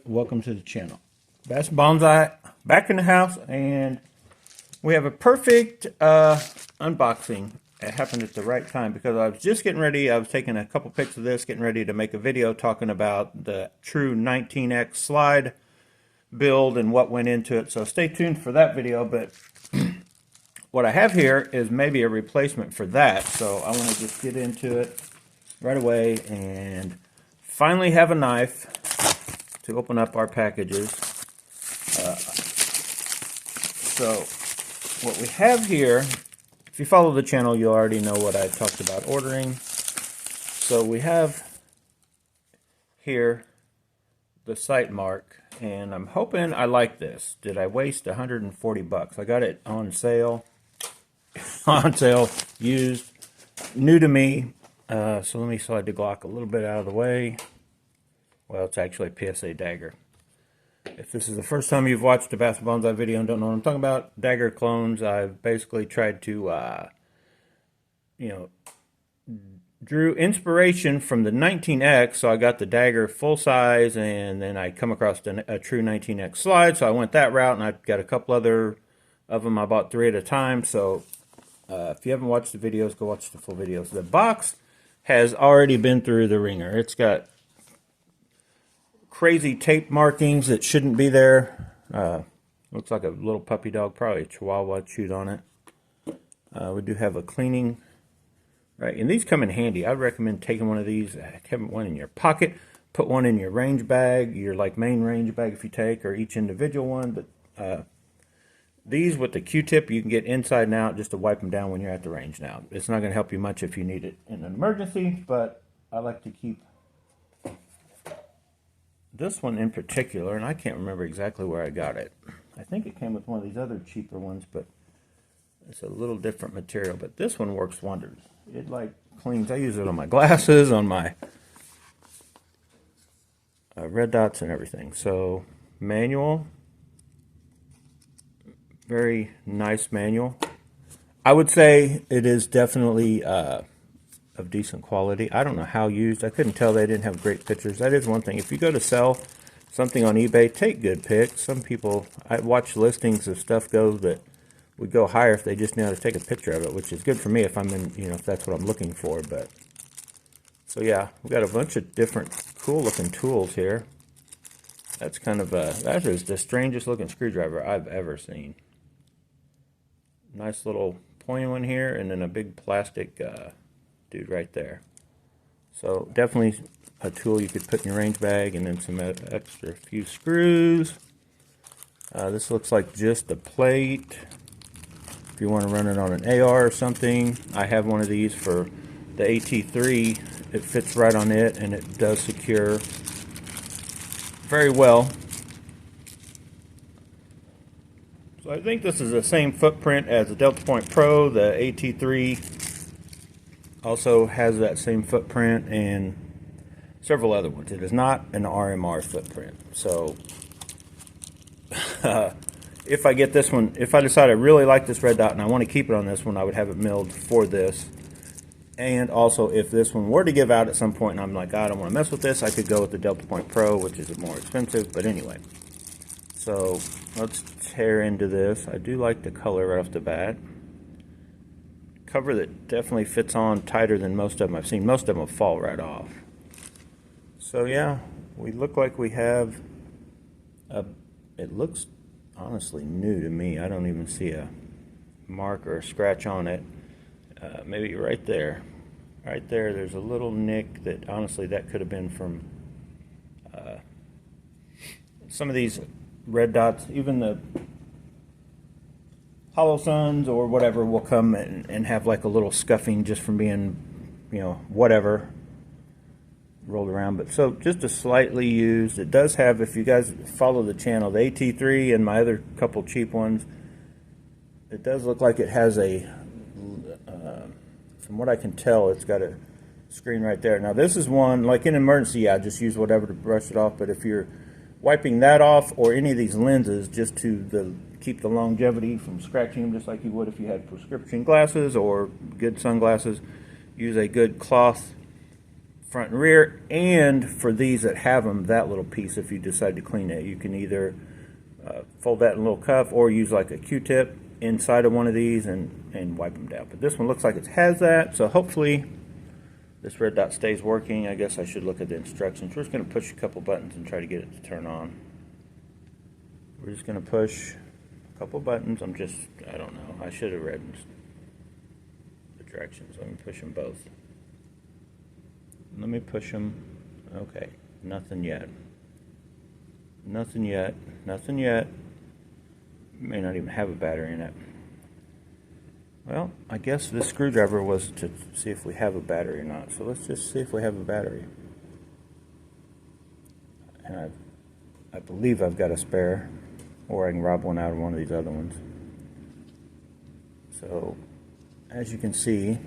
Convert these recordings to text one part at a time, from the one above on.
Welcome to the channel. Bass Bonsai back in the house, and we have a perfect unboxing. It happened at the right time because I was just getting ready. I was taking a couple pics of this, getting ready to make a video talking about the true 19X slide build and what went into it. So stay tuned for that video. But what I have here is maybe a replacement for that. So I want to just get into it right away and finally have a knife to open up our packages. So what we have here, if you follow the channel, you already know what I talked about ordering. So we have here the site mark, and I'm hoping I like this. Did I waste 140 bucks? I got it on sale, used, new to me. So let me slide the Glock a little bit out of the way. Well, it's actually a PSA Dagger. If this is the first time you've watched a Bass Bonsai video and don't know what I'm talking about, Dagger clones, I've basically tried to, drew inspiration from the 19X, so I got the Dagger full size, and then I come across a true 19X slide, so I went that route, and I've got a couple other of them. I bought 3 at a time, so if you haven't watched the videos, go watch the full videos. The box has already been through the ringer. It's got crazy tape markings that shouldn't be there. Looks like a little puppy dog, probably a Chihuahua, chewed on it. We do have a cleaning, right? And these come in handy. I'd recommend taking one of these, having one in your pocket, put one in your range bag, your main range bag if you take, or each individual one. But these with the Q-tip, you can get inside and out just to wipe them down when you're at the range. Now, it's not going to help you much if you need it in an emergency, but I like to keep this one in particular, and I can't remember exactly where I got it. I think it came with one of these other cheaper ones, but it's a little different material. But this one works wonders. It cleans. I use it on my glasses, on my red dots and everything. So manual, very nice manual. I would say it is definitely of decent quality. I don't know how used. I couldn't tell they didn't have great pictures. That is one thing. If you go to sell something on eBay, take good pics. Some people, I watch listings of stuff that would go higher if they just knew how to take a picture of it, which is good for me if I'm in, if that's what I'm looking for. But so yeah, we've got a bunch of different cool looking tools here. That's kind of that is the strangest looking screwdriver I've ever seen. Nice little pointy one here, and then a big plastic dude right there. So definitely a tool you could put in your range bag, and then some extra few screws. This looks like just a plate. If you want to run it on an AR or something, I have one of these for the AT3. It fits right on it, and it does secure very well. So I think this is the same footprint as the Delta Point Pro. The AT3 also has that same footprint, and several other ones. It is not an RMR footprint. So if I get this one, if I decide I really like this red dot and I want to keep it on this one, I would have it milled for this. And also, if this one were to give out at some point and I'm like, I don't want to mess with this, I could go with the Delta Point Pro, which is more expensive. But anyway, so let's tear into this. I do like the color right off the bat. Cover that definitely fits on tighter than most of them I've seen. Most of them fall right off. So yeah, we look like we have it looks honestly new to me. I don't even see a mark or a scratch on it. Maybe right there. Right there, there's a little nick that honestly that could have been from some of these red dots. Even the Hollow Suns or whatever will come and have like a little scuffing just from being, whatever, rolled around. But so just a slightly used. It does have, if you guys follow the channel, the AT3 and my other couple cheap ones, it does look like it has a, from what I can tell, it's got a screen right there. Now this is one, like in emergency, yeah, just use whatever to brush it off. But if you're wiping that off, or any of these lenses, just to keep the longevity from scratching them, just like you would if you had prescription glasses or good sunglasses, use a good cloth front and rear, and for these that have them, that little piece, if you decide to clean it, you can either fold that in a little cuff or use like a Q-tip inside of one of these and wipe them down. But this one looks like it has that, so hopefully this red dot stays working. I guess I should look at the instructions. We're just going to push a couple buttons and try to get it to turn on. We're just going to push a couple buttons. I don't know. I should have read the directions. Let me push them both. Let me push them. Okay, nothing yet. Nothing yet. Nothing yet. May not even have a battery in it. Well, I guess this screwdriver was to see if we have a battery or not. So let's just see if we have a battery. And I believe I've got a spare, or I can rob one out of one of these other ones. So, as you can see,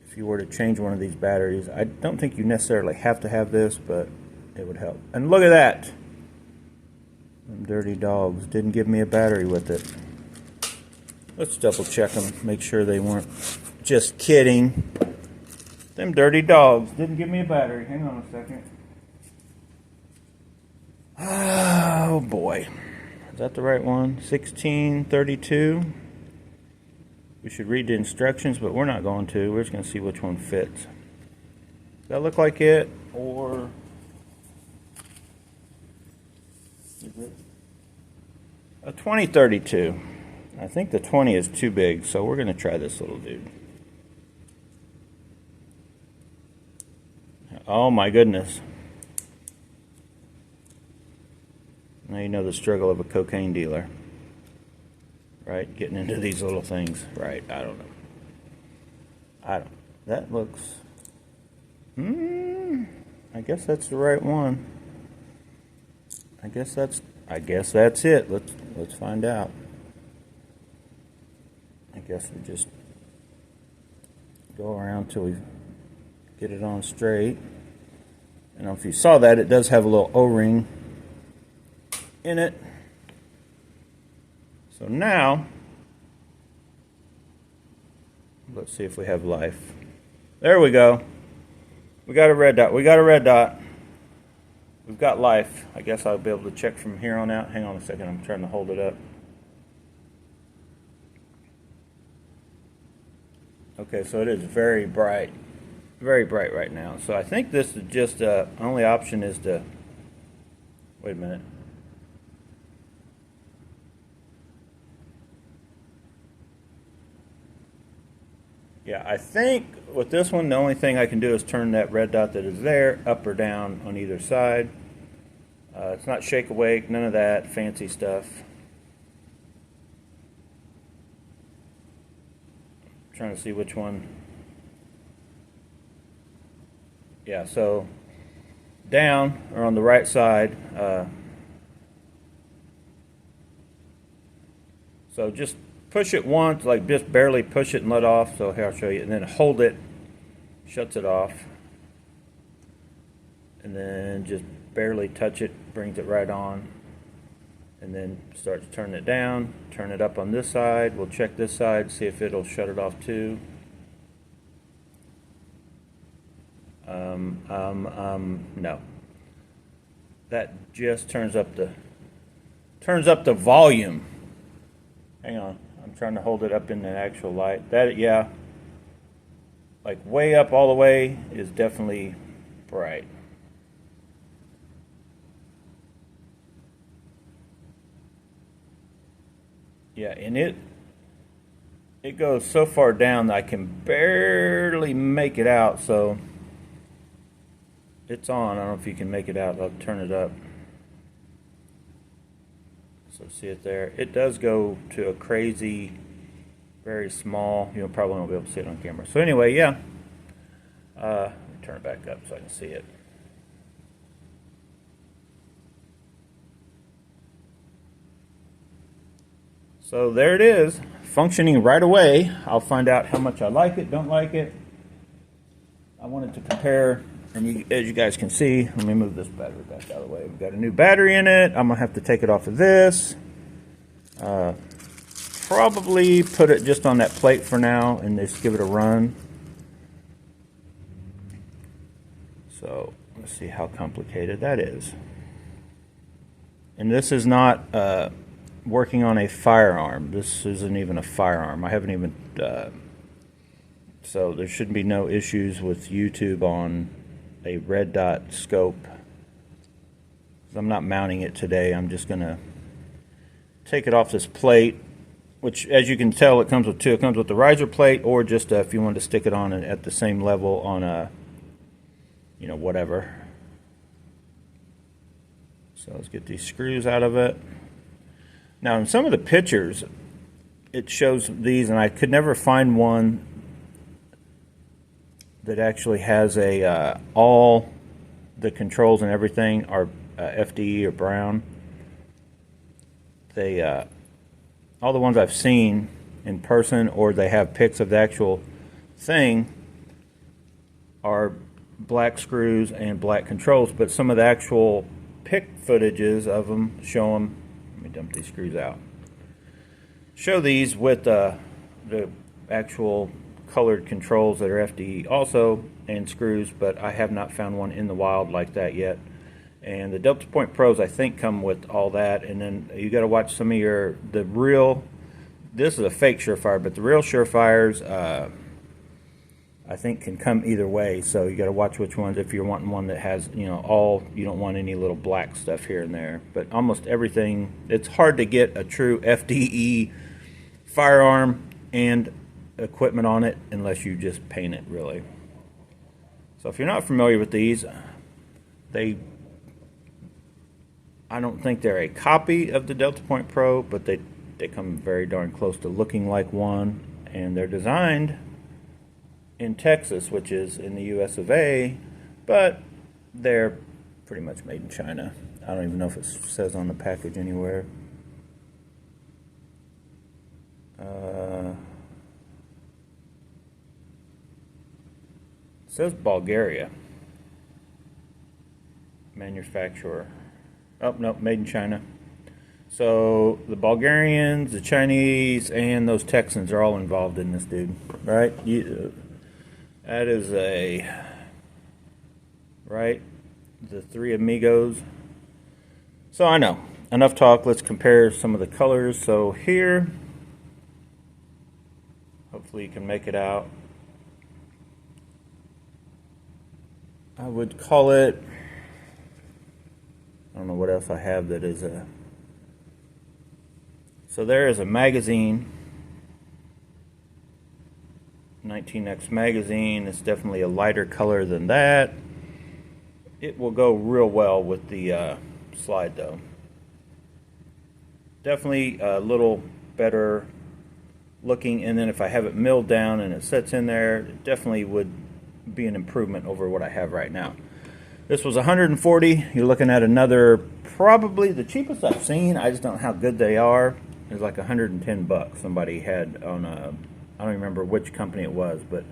if you were to change one of these batteries, I don't think you necessarily have to have this, but it would help. And look at that! Them dirty dogs didn't give me a battery with it. Let's double check them, make sure they weren't just kidding. Them dirty dogs didn't give me a battery. Hang on a second. Oh boy. Is that the right one? 1632. We should read the instructions, but we're not going to. We're just going to see which one fits. Does that look like it? Or is it a 2032? I think the 20 is too big, so we're going to try this little dude. Oh my goodness. Now you know the struggle of a cocaine dealer. Right? Getting into these little things. Right, I don't know. That looks... I guess that's the right one. I guess that's it. Let's find out. I guess we just go around till we get it on straight. And if you saw that, it does have a little O-ring in it. So now, let's see if we have life. There we go. We got a red dot. We got a red dot. We've got life. I guess I'll be able to check from here on out. Hang on a second. I'm trying to hold it up. Okay, so it is very bright right now. So I think this is just only option is to wait a minute. Yeah, I think with this one the only thing I can do is turn that red dot that is there up or down on either side. It's not shake awake, none of that fancy stuff. Trying to see which one. Yeah, so down or on the right side. So just push it once, like just barely push it and let off. So here, I'll show you. And then hold it, shuts it off. And then just barely touch it, brings it right on. And then start to turn it down, turn it up on this side. We'll check this side, see if it'll shut it off too. No. That just turns up the volume. Hang on, I'm trying to hold it up in the actual light. That, yeah, like way up all the way is definitely bright. Yeah, and it goes so far down that I can barely make it out, so it's on. I don't know if you can make it out. I'll turn it up. So see it there. It does go to a crazy, very small, you probably won't be able to see it on camera. So anyway, yeah. Let me turn it back up so I can see it. So there it is, functioning right away. I'll find out how much I like it, don't like it. I wanted to compare, and as you guys can see, let me move this battery back out of the way. We've got a new battery in it. I'm gonna have to take it off of this. Probably put it just on that plate for now and just give it a run. So let's see how complicated that is. And this is not working on a firearm. This isn't even a firearm. I haven't even... so there should be no issues with YouTube on a red dot scope. I'm not mounting it today. I'm just going to take it off this plate, which, as you can tell, it comes with two. It comes with the riser plate, or just if you want to stick it on at the same level on a, you know, whatever. So let's get these screws out of it. Now, in some of the pictures, it shows these, and I could never find one that actually has a all the controls and everything are FDE or brown. They all the ones I've seen in person, or they have pics of the actual thing, are black screws and black controls. But some of the actual pic footages of them show them. Let me dump these screws out. Show these with the actual colored controls that are FDE also, and screws, but I have not found one in the wild like that yet. And the Delta Point Pros, I think, come with all that. And then you got to watch some of the real, this is a fake Surefire, but the real Surefires, I think, can come either way. So you got to watch which ones. If you're wanting one that has, you know, all, you don't want any little black stuff here and there. But almost everything, it's hard to get a true FDE firearm and equipment on it unless you just paint it, really. So if you're not familiar with these, I don't think they're a copy of the Delta Point Pro, but they come very darn close to looking like one, and they're designed in Texas, which is in the US of A, but they're pretty much made in China. I don't even know if it says on the package anywhere. It says Bulgaria. Manufacturer. Oh, no, made in China. So the Bulgarians, the Chinese, and those Texans are all involved in this, dude. Right? That is right? The three amigos. So I know. Enough talk. Let's compare some of the colors. So here, hopefully you can make it out. I would call it, I don't know what else I have that is a, so there is a magazine, 19X magazine. It's definitely a lighter color than that. It will go real well with the slide though. Definitely a little better looking, and then if I have it milled down and it sits in there, it definitely would be an improvement over what I have right now. This was 140. You're looking at another, probably the cheapest I've seen. I just don't know how good they are. It's like 110 bucks. Somebody had on a, I don't remember which company it was, but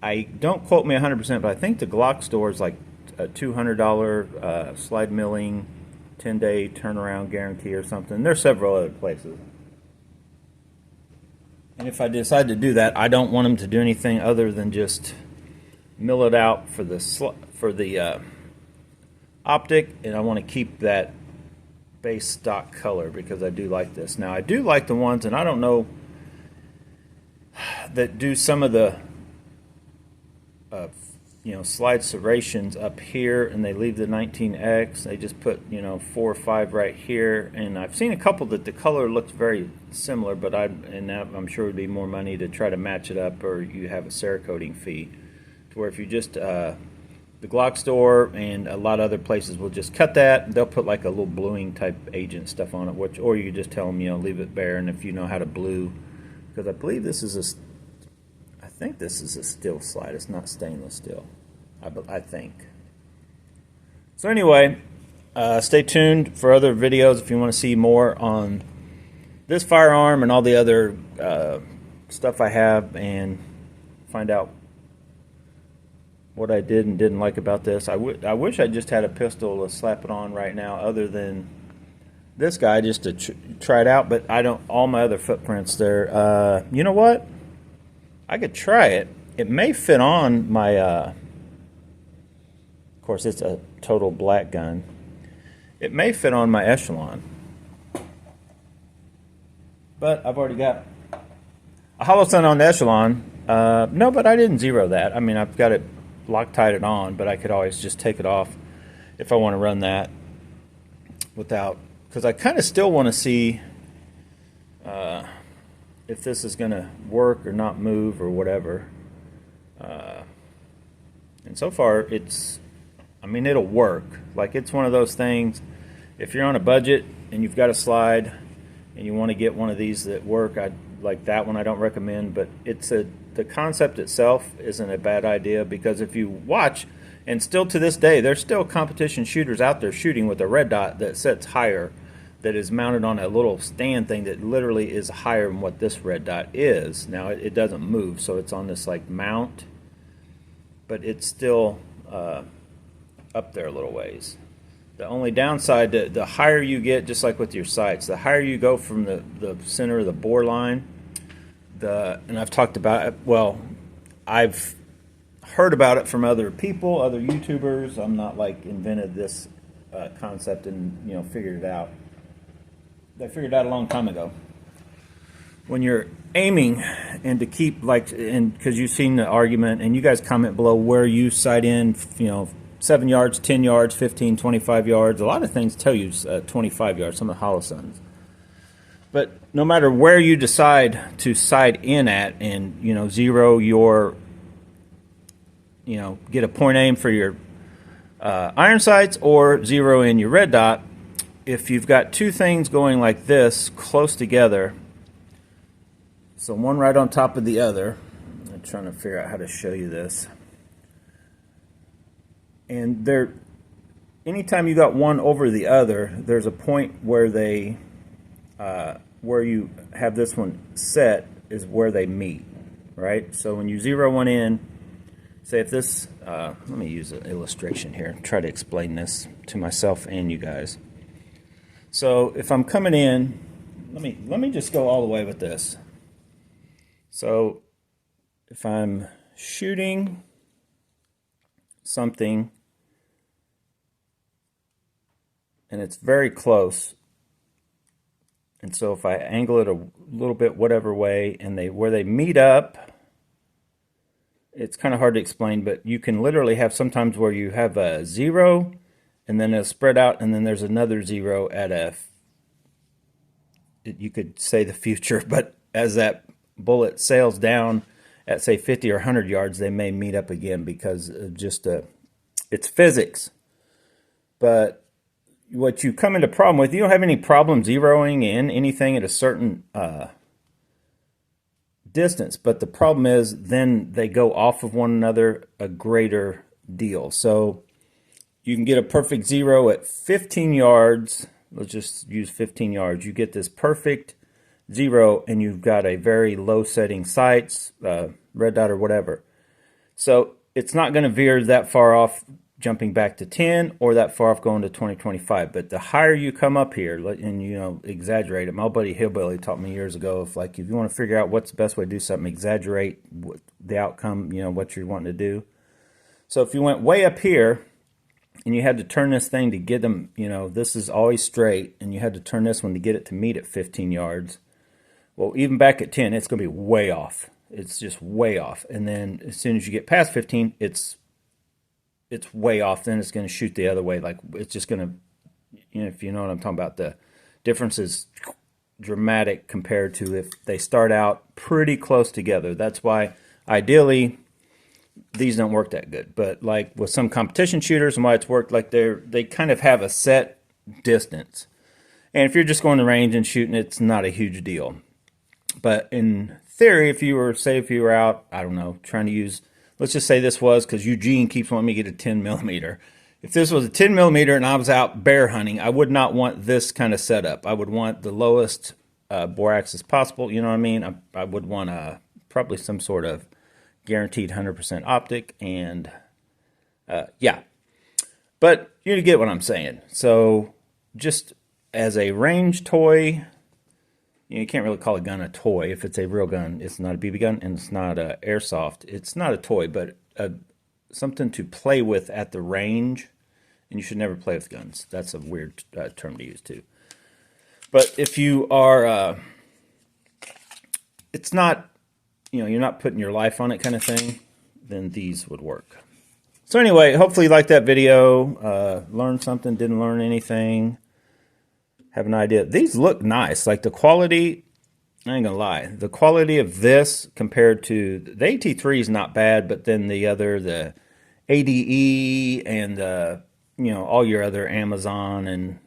I don't quote me 100%, but I think the Glock store is like a $200 slide milling 10-day turnaround guarantee or something. There's several other places. And if I decide to do that, I don't want them to do anything other than just mill it out for the Optic, and I want to keep that base stock color because I do like this. Now I do like the ones, and I don't know, that do some of the you know, slide serrations up here, and they leave the 19X. They just put, you know, 4 or 5 right here, and I've seen a couple that the color looks very similar, but I'm sure it would be more money to try to match it up, or you have a Cerakoting fee, to where if you just the Glock store and a lot of other places will just cut that. They'll put like a little bluing type agent stuff on it, which, or you just tell them, you know, leave it bare, and if you know how to blue, because I believe this is a, I think this is a steel slide. It's not stainless steel, I think. So anyway, stay tuned for other videos if you want to see more on this firearm and all the other stuff I have, and find out what I did and didn't like about this. I wish I just had a pistol to slap it on right now other than this guy, just to try it out, but I don't, all my other footprints there. You know what? I could try it. it may fit on my, of course it's a total black gun. It may fit on my Echelon. But I've already got a hollow sun on the Echelon. No, but I didn't zero that. I mean, I've got it Loctite it on, but I could always just take it off if I want to run that without, because I kind of still want to see if this is going to work or not move or whatever. And so far, I mean, it'll work. Like, it's one of those things, if you're on a budget and you've got a slide and you want to get one of these that work, like that one I don't recommend, but the concept itself isn't a bad idea, because if you watch, and still to this day, there's still competition shooters out there shooting with a red dot that sets higher, that is mounted on a little stand thing that literally is higher than what this red dot is. Now, it doesn't move, so it's on this like mount, but it's still up there a little ways. The only downside, the higher you get, just like with your sights, the higher you go from the center of the bore line, and I've talked about it, well, I've heard about it from other people, other YouTubers. I'm not like invented this concept and figured it out. They figured it out a long time ago. When you're aiming, and to keep because you've seen the argument, and you guys comment below where you sight in, 7 yards, 10 yards, 15, 25 yards. A lot of things tell you 25 yards, some of the hollow suns. But no matter where you decide to sight in at, and zero your, get a point aim for your iron sights, or zero in your red dot, if you've got two things going like this close together, so one right on top of the other, I'm trying to figure out how to show you this. And anytime you got one over the other, there's a point where where you have this one set is where they meet, right? So when you zero one in, say if this, let me use an illustration here, try to explain this to myself and you guys. So if I'm coming in, let me just go all the way with this. So if I'm shooting something and it's very close, and so if I angle it a little bit whatever way, and where they meet up, it's kind of hard to explain, but you can literally have sometimes where you have a zero and then it'll spread out, and then there's another zero at you could say the future, but as that bullet sails down at say 50 or 100 yards, they may meet up again, because of just it's physics. But what you come into problem with, you don't have any problem zeroing in anything at a certain distance, but the problem is then they go off of one another a greater deal. So you can get a perfect zero at 15 yards. Let's just use 15 yards. You get this perfect zero, and you've got a very low setting sights, red dot or whatever. So it's not going to veer that far off jumping back to 10, or that far off going to 20-25. But the higher you come up here, and exaggerate it. My buddy Hillbilly taught me years ago, if you want to figure out what's the best way to do something, exaggerate the outcome, what you're wanting to do. So if you went way up here and you had to turn this thing to get them, this is always straight, and you had to turn this one to get it to meet at 15 yards. Well, even back at 10, it's going to be way off. It's just way off. And then as soon as you get past 15, it's way off. Then it's going to shoot the other way. Like, it's just going to, if you know what I'm talking about, the difference is dramatic compared to if they start out pretty close together. That's why ideally these don't work that good. But like with some competition shooters, and why it's worked, like they kind of have a set distance. And if you're just going to range and shooting, it's not a huge deal. But in theory, if you were out, I don't know, trying to use, let's just say this was, because Eugene keeps wanting me to get a 10 millimeter. If this was a 10 millimeter and I was out bear hunting, I would not want this kind of setup. I would want the lowest bore axis possible. You know what I mean? I would want probably some sort of guaranteed 100% optic, and yeah. But you get what I'm saying. So just as a range toy, you can't really call a gun a toy. If it's a real gun, it's not a BB gun and it's not airsoft. It's not a toy, but something to play with at the range. And you should never play with guns. That's a weird term to use too. But if you are, it's not, you're not putting your life on it kind of thing, then these would work. So anyway, hopefully you liked that video. Learned something, didn't learn anything. Have an idea. These look nice. Like the quality, I ain't gonna lie. The quality of this compared to the AT3 is not bad, but then the ADE and all your other Amazon, and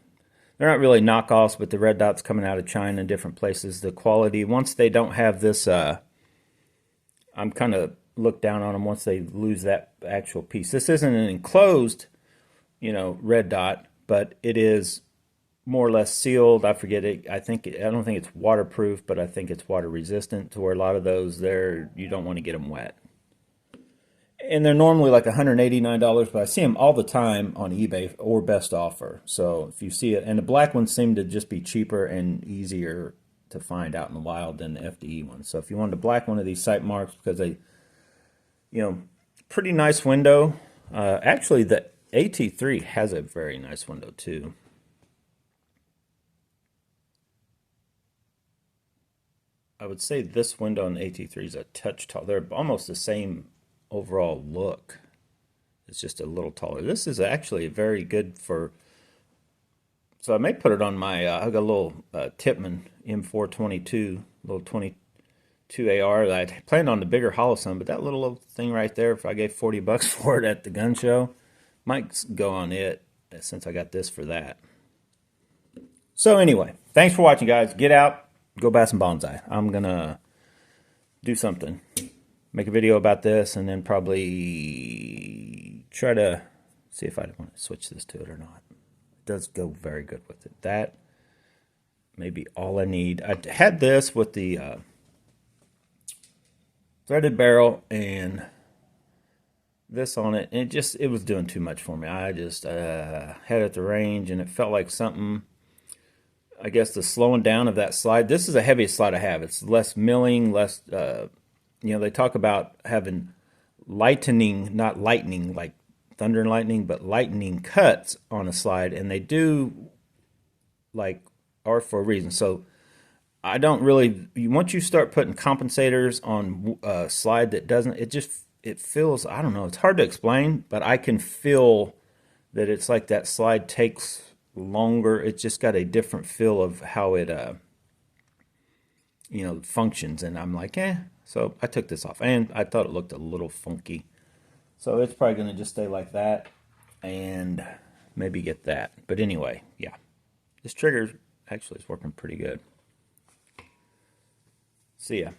they're not really knockoffs, but the red dots coming out of China and different places, the quality, once they don't have this, I'm kind of look down on them once they lose that actual piece. This isn't an enclosed, red dot, but it is more or less sealed. I forget it. I don't think it's waterproof, but I think it's water resistant, to where a lot of those you don't want to get them wet. And they're normally like $189, but I see them all the time on eBay or Best Offer. So if you see it, and the black ones seem to just be cheaper and easier to find out in the wild than the FDE ones. So if you wanted a black one of these sight marks, because they, pretty nice window. Actually, the AT3 has a very nice window too. I would say this window on the AT3 is a touch tall. They're almost the same overall look. It's just a little taller. This is actually very good for, so I may put it on my, I've got a little Tipman M422, little 22 AR that I planned on the bigger hollow some, but that little thing right there, if I gave 40 bucks for it at the gun show, might go on it, since I got this for that. So anyway, thanks for watching, guys. Get out. Go buy some bonsai. I'm gonna do something, make a video about this, and then probably try to see if I want to switch this to it or not. It does go very good with it. That may be all I need. I had this with the threaded barrel and this on it, and it was doing too much for me. I just had it at the range, and it felt like something, I guess, the slowing down of that slide. This is the heaviest slide I have. It's less milling, less, they talk about having lightening, not lightning like thunder and lightning, but lightning cuts on a slide, and they do, are for a reason. So I don't really, once you start putting compensators on a slide that doesn't, it feels, I don't know, it's hard to explain, but I can feel that it's like that slide takes longer. It's just got a different feel of how it functions, and I'm like, so I took this off, and I thought it looked a little funky, so it's probably going to just stay like that and maybe get that. But anyway, yeah, this trigger actually is working pretty good. See ya.